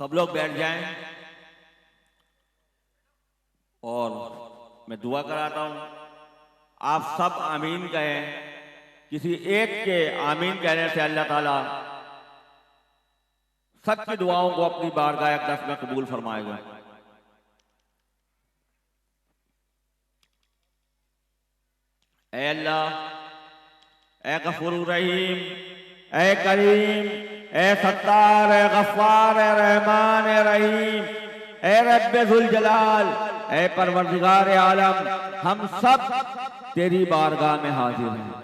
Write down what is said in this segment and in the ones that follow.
सब लोग बैठ जाएं और मैं दुआ कराता हूं। आप सब आमीन कहें। किसी एक के आमीन कहने से अल्लाह ताला सबकी दुआओं को अपनी बारगाह अक़दस में कबूल फरमाएगा। ऐ अल्लाह, ऐ गफूर रहीम, ऐ करीम, ऐ सत्तार, ऐ गफ्फार, ऐ रहमान, ऐ रहीम, ऐ रब्बे जुल जलाल, ऐ परवरदिगार आलम, हम सब तेरी बारगाह में हाजिर हैं।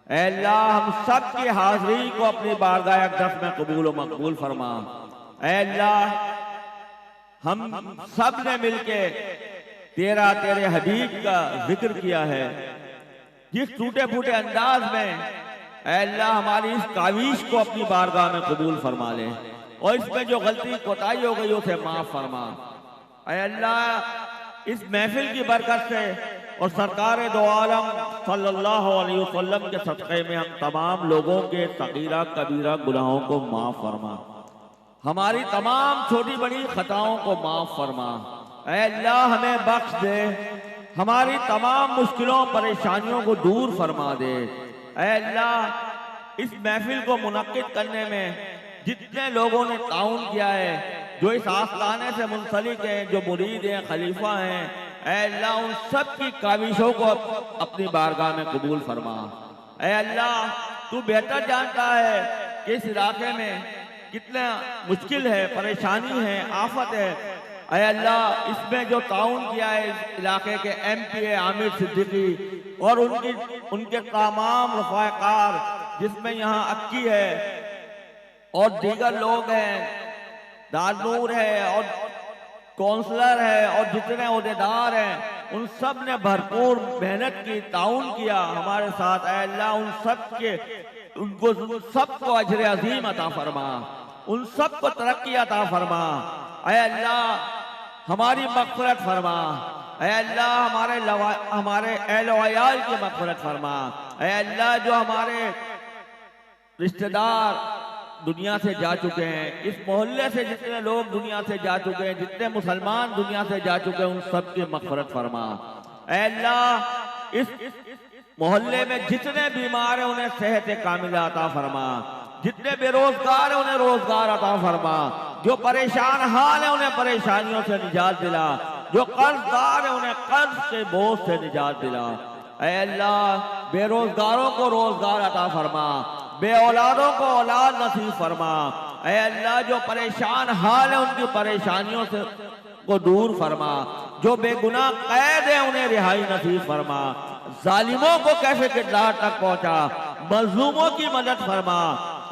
ऐ अल्लाह, हम सब की हाजिरी को अपनी बारगाह अक़दस में कबूल व मकबूल फरमा। ऐ अल्लाह, हम सब ने मिलके तेरे हबीब का जिक्र किया है जिस टूटे फूटे अंदाज में। ऐ अल्लाह, हमारी इस काविश को अपनी बारगाह में कबूल फरमा ले और इसमें जो गलती कोताही हो गई उसे माफ फरमा। ऐ अल्लाह, इस महफिल की बरकत से और सरकार दो आलम सल्लल्लाहु अलैहि वसल्लम के सदक़े में हम तमाम लोगों के सगीरा कबीरा गुनाहों को माफ फरमा। हमारी तमाम छोटी बड़ी खताओं को माफ फरमा। ऐ अल्लाह, हमें बख्श दे, हमारी तमाम मुश्किलों परेशानियों को दूर फरमा दे। ऐ अल्लाह, इस महफिल को मुनक्किद करने में जितने लोगों ने ताउन किया है, जो इस आस्ताने से मुंसलिक हैं, जो मुरीद हैं, खलीफा हैं, ऐ अल्लाह, उन सब की काविशों को अपनी बारगाह में कबूल फरमा। ऐ अल्लाह, तू बेहतर जानता है कि इस इलाके में कितना मुश्किल है, परेशानी है, आफत है। ऐ अल्लाह, इसमें जो ताउन किया है इस इलाके के MP आमिर सिद्दीकी और उनके तमाम रफ़ाकार, जिसमें यहाँ अक्की है और दीगर लोग हैं, दारूर है और काउंसलर है और जितने ओहदेदार हैं, उन सब ने भरपूर मेहनत की, ताउन किया हमारे साथ। ऐ अल्लाह, उन सबको अजर अजीम अता फरमा, उन सबको तरक्की अता फरमा। ऐ अल्लाह, हमारी मग़फ़िरत फरमा। ऐ अल्लाह, हमारे अहल व अयाल की मग़फ़िरत फरमा। ऐ अल्लाह, जो हमारे रिश्तेदार दुनिया से जा चुके हैं, इस मोहल्ले से जितने लोग दुनिया से जा चुके हैं, जितने मुसलमान दुनिया से जा चुके हैं, उन सब की मग़फ़िरत फरमा। ऐ अल्लाह, इस मोहल्ले में जितने बीमार हैं उन्हें सेहत कामिला अता फरमा, जितने बेरोजगार हैं उन्हें रोजगार अता फरमा, जो परेशान हाल है उन्हें परेशानियों से निजात दिला, जो कर्जदार है उन्हें कर्ज के बोझ से निजात दिला। ऐ अल्लाह, बेरोजगारों को रोजगार अता फरमा, बे औलादों को औलाद नसीब फरमा। ऐ अल्लाह, जो परेशान हाल है उनकी परेशानियों से को दूर फरमा, जो बेगुनाह कैद है उन्हें रिहाई नसीब फरमा, जालिमों को कैसे किरदार तक पहुंचा, मजलूमों की मदद फरमा।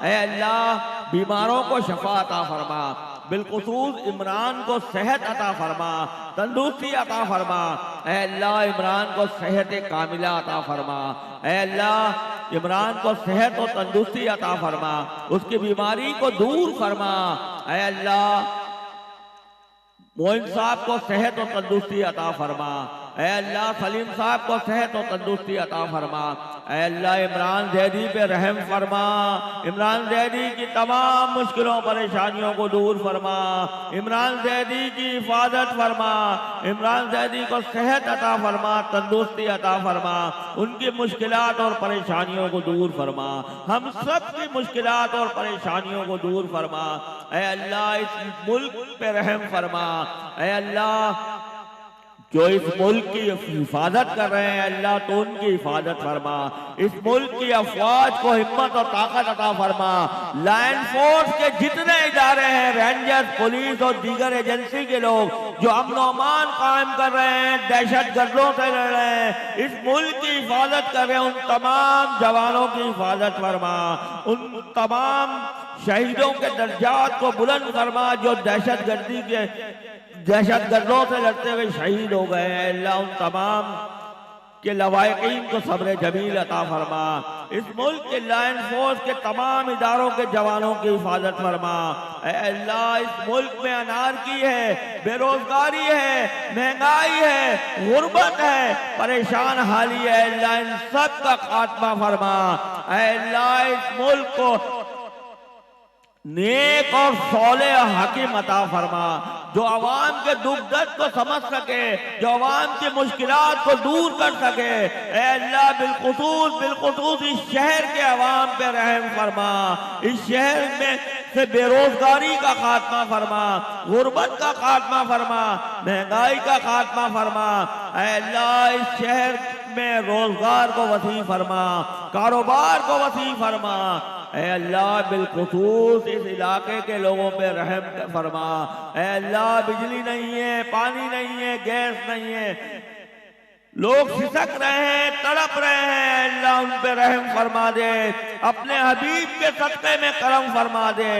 ऐ अल्लाह, बीमारों को शफा अता फरमा, बिलखुसूस इमरान को सेहत अता फरमा, तंदुरुस्ती अता फरमा। ऐ अल्लाह, इमरान को सेहत कामिला अता फरमा। ऐ अल्लाह, इमरान को सेहत और तंदुरुस्ती अता फरमा, उसकी बीमारी को दूर फरमा। ऐ अल्लाह, मोइन साहब को सेहत और तंदुरुस्ती अता फरमा। ऐ अल्लाह, सलीम साहब को सेहत और तंदुरुस्ती अता फरमा। ऐ अल्लाह, इमरान जैदी पे रहम फरमा, इमरान जैदी की तमाम मुश्किलों परेशानियों को दूर फरमा, इमरान जैदी की हिफाजत फरमा, इमरान जैदी को सेहत अता फरमा, तंदुरुस्ती अता फरमा, उनकी मुश्किलात और परेशानियों को दूर फरमा, हम सब की मुश्किलात और परेशानियों को दूर फरमा। ऐ अल्लाह, इस मुल्क पे रहम फरमा। ऐ अल्लाह, जो इस मुल्क की हिफाजत कर रहे हैं, अल्लाह तो उनकी हिफाजत फरमा, इस मुल्क की अफवाज को हिम्मत और ताकत अता फरमा। लाइन फोर्स के जितने इदारे हैं, रेंजर्स, पुलिस और दीगर एजेंसी के लोग जो अमन और अमान कायम कर रहे हैं, दहशत गर्दों से लड़ रहे हैं, इस मुल्क की हिफाजत कर रहे हैं, उन तमाम जवानों की हिफाजत फरमा, उन तमाम शहीदों के दर्जात को बुलंद फरमा जो दहशत गर्दों से लड़ते हुए शहीद हो गए हैं। अल्लाह, उन तमाम के लवायकीन को सब्र जमील अता फरमा। इस मुल्क के लाइन फोर्स के तमाम इदारों के जवानों की हिफाजत फरमा। अल्लाह, इस मुल्क में अनारकी है, बेरोजगारी है, महंगाई है, गुर्बत है, परेशान हाली है। अल्लाह, इन सब का खात्मा फरमा। अल्लाह, इस मुल्क को नेक और सौले हकीम अता फरमा, जो आवाम के दुख दर्द को समझ सके, जो आवाम की मुश्किलात को दूर कर सके। ऐ अल्लाह बिलखुसूस इस शहर के आवाम पे रहम फरमा, इस शहर में से बेरोजगारी का खात्मा फरमा, गुर्बत का खात्मा फरमा, महंगाई का खात्मा फरमा। ऐ अल्लाह इस शहर में रोजगार को वसी फरमा, कारोबार को वसी फरमा। ऐ अल्लाह बिलखुसूस इस इलाके के लोगों पे रहम फरमा। ऐ अल्लाह बिजली नहीं है, पानी नहीं है, गैस नहीं है, लोग सिसक रहे हैं, तड़प रहे हैं। अल्लाह उन पे रहम फरमा दे, अपने हबीब के सदक़े में करम फरमा दे।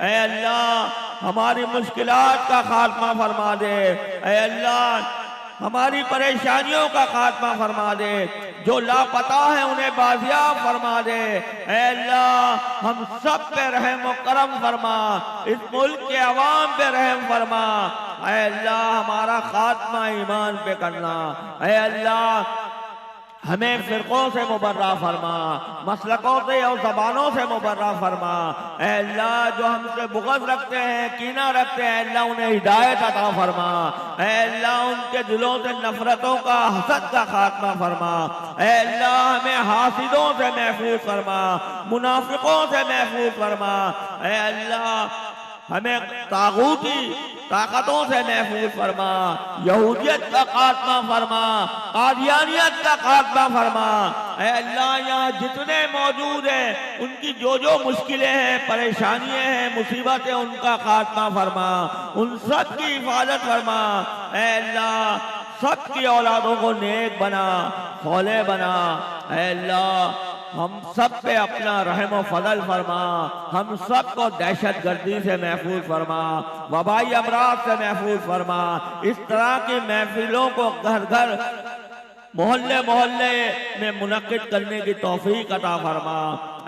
ऐ अल्लाह हमारी मुश्किलात का खात्मा फरमा दे। ऐ अल्लाह हमारी परेशानियों का खात्मा फरमा दे, जो लापता है उन्हें बाजियाब फरमा दे। ऐ अल्लाह हम सब पे रहम व करम फरमा, इस मुल्क के अवाम पे रहम फरमा। ऐ अल्लाह हमारा खात्मा ईमान पे करना। ऐ अल्लाह हमें फिरकों से मुबर्रा फरमा, मसलकों से और जबानों से मुबर्रा फरमा। ऐ अल्लाह जो हमसे बुग़्ज़ रखते हैं, कीना रखते हैं, अल्लाह उन्हें हिदायत अता फरमा। ऐ अल्लाह उनके दिलों से नफरतों का, हसद का खात्मा फरमा। ऐ अल्लाह हमें हासिदों से महफूज फरमा, मुनाफिकों से महफूज फरमा। ऐ अल्लाह हमें तागूती ताकतों से महफूज फरमा, यहूदियत का खात्मा फरमा, कादियानियत का खात्मा फरमा। ऐ अल्लाह यहाँ जितने मौजूद हैं उनकी जो जो मुश्किलें हैं, परेशानियां हैं, मुसीबतें, उनका खात्मा फरमा, उन सब की हिफाजत फरमा। ऐ अल्लाह सबकी औलादों को नेक बना, सौले बना। ऐ अल्लाह हम सब पे अपना रहम व फजल फरमा, हम सब को दहशत गर्दी से महफूज फरमा, वबाई अमराज से महफूज फरमा। इस तरह की महफिलों को घर घर, मोहल्ले मोहल्ले में मुनक्किद करने की तौफीक अता फरमा।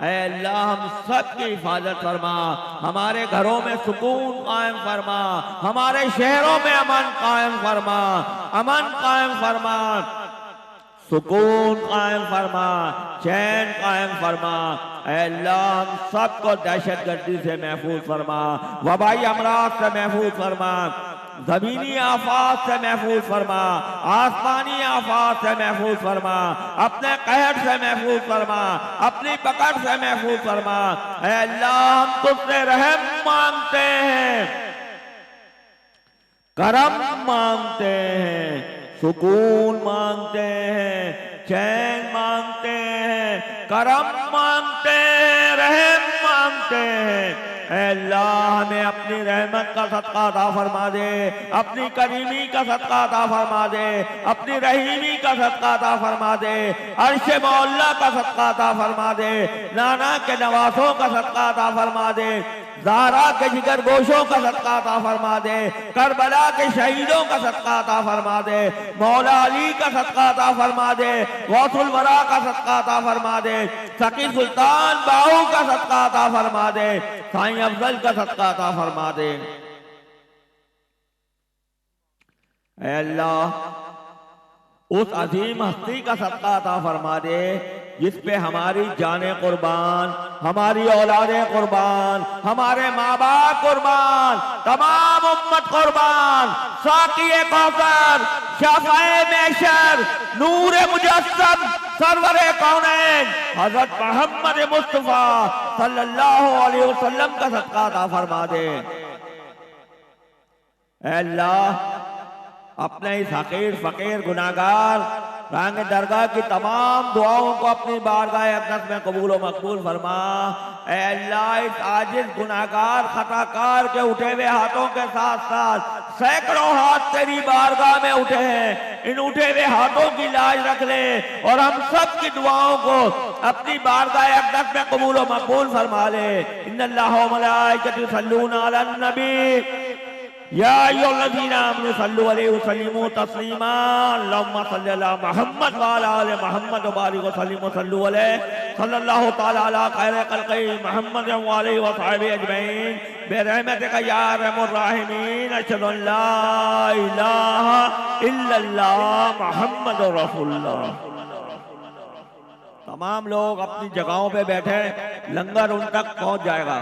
ऐ अल्लाह हम सब की हिफाजत फरमा, हमारे घरों में सुकून कायम फरमा, हमारे शहरों में अमन कायम फरमा, अमन कायम फरमा, सुकून कायम फरमा, चैन कायम फरमा। ऐ अल्लाह हम सबको दहशत गर्दी से महफूज फरमा, वबाई अमराज से महफूज फरमा, जमीनी आफात से महफूज फरमा, आसमानी आफात से महफूज फरमा, अपने कहर से महफूज फरमा, अपनी पकड़ से महफूज फरमा। ऐ अल्लाह हम तुझसे रहम मांगते हैं, करम मांगते हैं, सुकून मांगते हैं, चैन मांगते हैं, करम मांगते हैं, रहम मांगते हैं। ऐ अल्लाह हमें अपनी रहमत का सदका अता फरमा दे, अपनी करीमी का सदका अता फरमा दे, अपनी रहीमी का सदका अता फरमा दे, अर्श मौला का सदका अता फरमा दे, नाना के नवासों का सदका अता फरमा दे, ज़हरा के जिगर गोशों का सदका अता फरमा दे, करबला के शहीदों का सदका अता फरमा दे, मौला अली का सदका अता फरमा दे, गौसुल वरा का सदका अता फरमा दे, सकी सुल्तान बाहू का सदका अता फरमा दे, साईं अफजल का सदका अता फरमा दे। ऐ अल्लाह उस अजीम हस्ती का सदका अता फरमा दे जिस पे हमारी जाने कुर्बान, हमारी औलादे कुर्बान, हमारे माँ बाप कुर्बान, तमाम उम्मत कुर्बान, साक़िए कौसर, शाफ़ाए महशर, नूरे मुजस्सम, सरवरे कौनैन हज़रत मोहम्मद मुस्तफ़ा सल्लल्लाहु अलैहि वसल्लम का सदका अता फरमा दे। ऐ अल्लाह अपने इस हकीर फकीर गुनाहगार रांग दरगाह की तमाम दुआओं को अपनी बारगाह अक़दस में कबूल व मकबूल फरमा। ऐ अल्लाह इस आजिज़ गुनाहगार खताकार के उठे हुए हाथों के साथ साथ सैकड़ों हाथ तेरी बारगाह में उठे हैं, इन उठे हुए हाथों की लाज रख ले और हम सब की दुआओं को अपनी बारगाह अक़दस में कबूल व मकबूल फरमा ले। इन्नल्लाह व मलाइकतहु युसल्लूना अलन नबी या अय्युहल्लज़ीना आमनू सल्लु अलैहि व सल्लिमू तस्लीमा। अल्लाहुम्मा सल्लि अला मुहम्मद व अला आलि मुहम्मद व बारिक व सल्लिम व सल्लु अलैहि सल्लल्लाहु तआला अला खैरि खल्क़ि मुहम्मद व आलिहि व सहाबिहि अजमईन बिरहमतिका या अरहमुर राहिमीन। अशहदु अन ला इलाहा इल्लल्लाह मुहम्मदुर रसूलुल्लाह। तमाम लोग अपनी जगहों पे बैठे, लंगर उन तक पहुंच जाएगा।